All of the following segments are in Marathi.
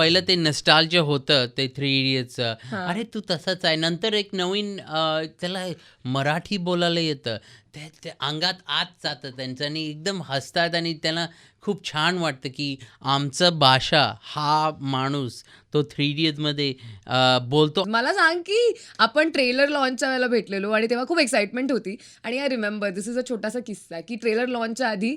पहिलं ते नॉस्टॅल्जिया होतं ते थ्री इडियट्सचं. हां. अरे तू तसाच आहे. नंतर एक नवीन त्याला मराठी बोलायला येतं. ते अंगात आत जातं त्यांचं आणि एकदम हसतात आणि त्यांना खूप छान वाटतं, की आमचं भाषा हा माणूस तो थ्री इडियट्समध्ये बोलतो. मला सांग की आपण ट्रेलर लॉन्चच्या वेळेला भेटलेलो आणि तेव्हा खूप एक्साइटमेंट होती आणि I remember this is a छोटासा किस्सा की ट्रेलर लॉन्चच्या आधी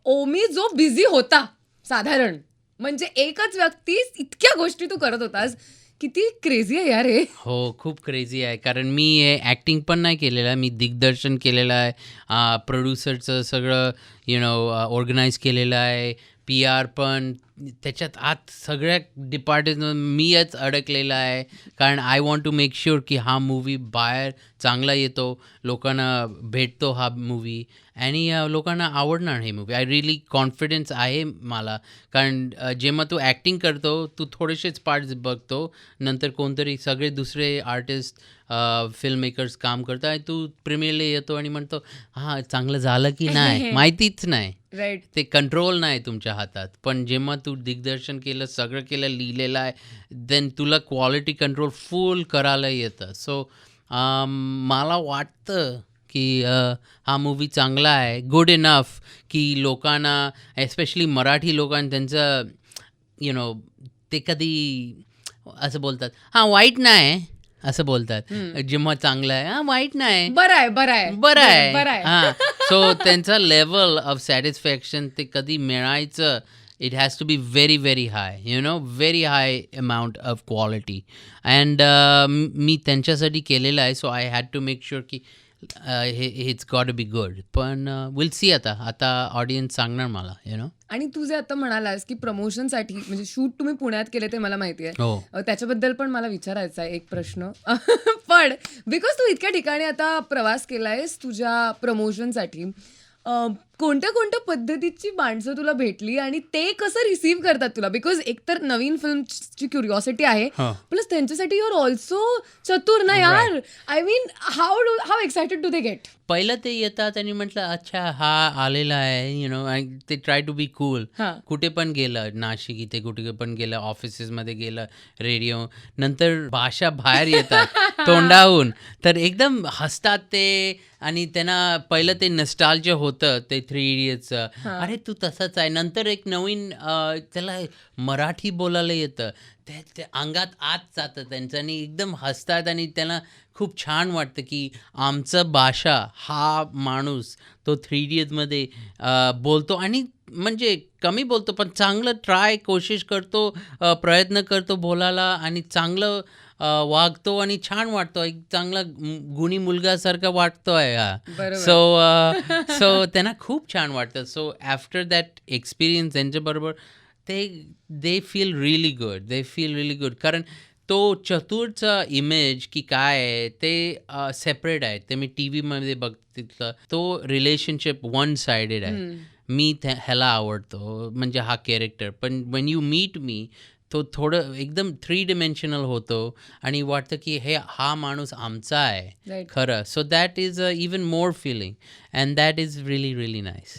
ओमी जो बिझी होता साधारण म्हणजे एकच व्यक्ती इतक्या गोष्टी तू करत होतास किती क्रेझी आहे यार हे. हो, खूप क्रेझी आहे. कारण मी हे ॲक्टिंग पण नाही केलेलं आहे. मी दिग्दर्शन केलेलं आहे. प्रोड्युसरचं सगळं ऑर्गनाईज केलेलं आहे. पी-आर पण. त्याच्यात आत सगळ्या डिपार्टमेंट मीच अडकलेला आहे. कारण I want to make sure की हा मूव्ही बाहेर चांगला येतो. लोकांना भेटतो हा मूव्ही आणि लोकांना आवडणार हे मूव्ही. आय रिअली कॉन्फिडन्स आहे मला. कारण जेव्हा तू ॲक्टिंग करतो, तू थोडेसेच पार्ट्स बघतो. नंतर कोणतरी सगळे दुसरे आर्टिस्ट फिल्म मेकर्स काम करतात. तू प्रीमियरला येतो आणि म्हणतो, हां, चांगलं झालं की नाही माहितीच नाही. राईट. ते कंट्रोल नाही तुमच्या हातात. पण जेव्हा तू दिग्दर्शन केलं, सगळं केलं, लिहिलेलं आहे, देन तुला क्वालिटी कंट्रोल फुल करायला येतं. सो मला वाटतं की हा मूव्ही चांगला आहे. गुड इनफ की लोकांना, एस्पेशली मराठी लोकांना त्यांचं ते कधी असं बोलतात, हां, वाईट नाही असं बोलतात. जेव्हा चांगलं आहे, हां, वाईट नाही. बरं आहे बरं आहे बरं आहे. बरं आहे. हां. सो त्यांचा लेव्हल ऑफ सॅटिस्फॅक्शन ते कधी मिळायचं, it has to be very, very high. Very high amount of quality. And मी त्यांच्यासाठी केलेलं आहे. So I had to make sure की it's got to be good. पण विल सी आता ऑडियन्स सांगणार मला. आणि तू जे आता म्हणालास की प्रमोशनसाठी म्हणजे शूट तुम्ही पुण्यात केले ते मला माहिती आहे. हो. त्याच्याबद्दल पण मला विचारायचा आहे एक प्रश्न. पण बिकॉज तू इतक्या ठिकाणी आता प्रवास केलायस तुझ्या प्रमोशनसाठी, कोणत्या कोणत्या पद्धतीची माणसं तुला भेटली आणि ते कसं रिसीव्ह करतात तुला? बिकॉज एकतर नवीन फिल्मची क्युरिओसिटी आहे, हां. प्लस त्यांच्यासाठी युअर ऑल्सो चतुर ना यार. I mean how excited do they get? पहिलं ते येतात आणि म्हटलं, अच्छा हा आलेला आहे. ते ट्राय टू बी कूल. हां. कुठे पण गेलं, नाशिक इथे कुठे पण गेलं, ऑफिसेसमध्ये गेलं, रेडिओ. नंतर भाषा बाहेर येतात तोंडाहून, तर एकदम हसतात ते आणि त्यांना पहिलं ते नॉस्टॅल्जिया होतं ते थ्री इडियट्सचं. हां. अरे तू तसाच आहे. नंतर एक नवीन त्याला मराठी बोलायला येतं. ते अंगात आत जातं त्यांचं आणि एकदम हसतात आणि त्यांना खूप छान वाटतं, की आमचं भाषा हा माणूस तो थ्री इडियट्समध्ये बोलतो आणि म्हणजे कमी बोलतो, पण चांगलं कोशिश करतो, प्रयत्न करतो बोलायला आणि चांगलं वागतो आणि छान वाटतो. एक चांगला गुणी मुलगासारखा वाटतोय हा. बरोबर. सो त्यांना खूप छान वाटतं. सो आफ्टर दॅट एक्सपिरियन्स त्यांच्याबरोबर they feel really good. They feel really good. कारण तो चतुरचा इमेज की काय आहे ते सेपरेट आहे. ते मी टी व्हीमध्ये बघितलं. तो रिलेशनशिप वन साइडेड आहे. मी ह्याला आवडतो म्हणजे हा कॅरेक्टर. पण वेन यू मीट मी, तो थोडं एकदम थ्री डिमेन्शनल होतो आणि वाटतं की हा माणूस आमचा आहे राईट. खरं. So that is even more filling and that is really, really nice.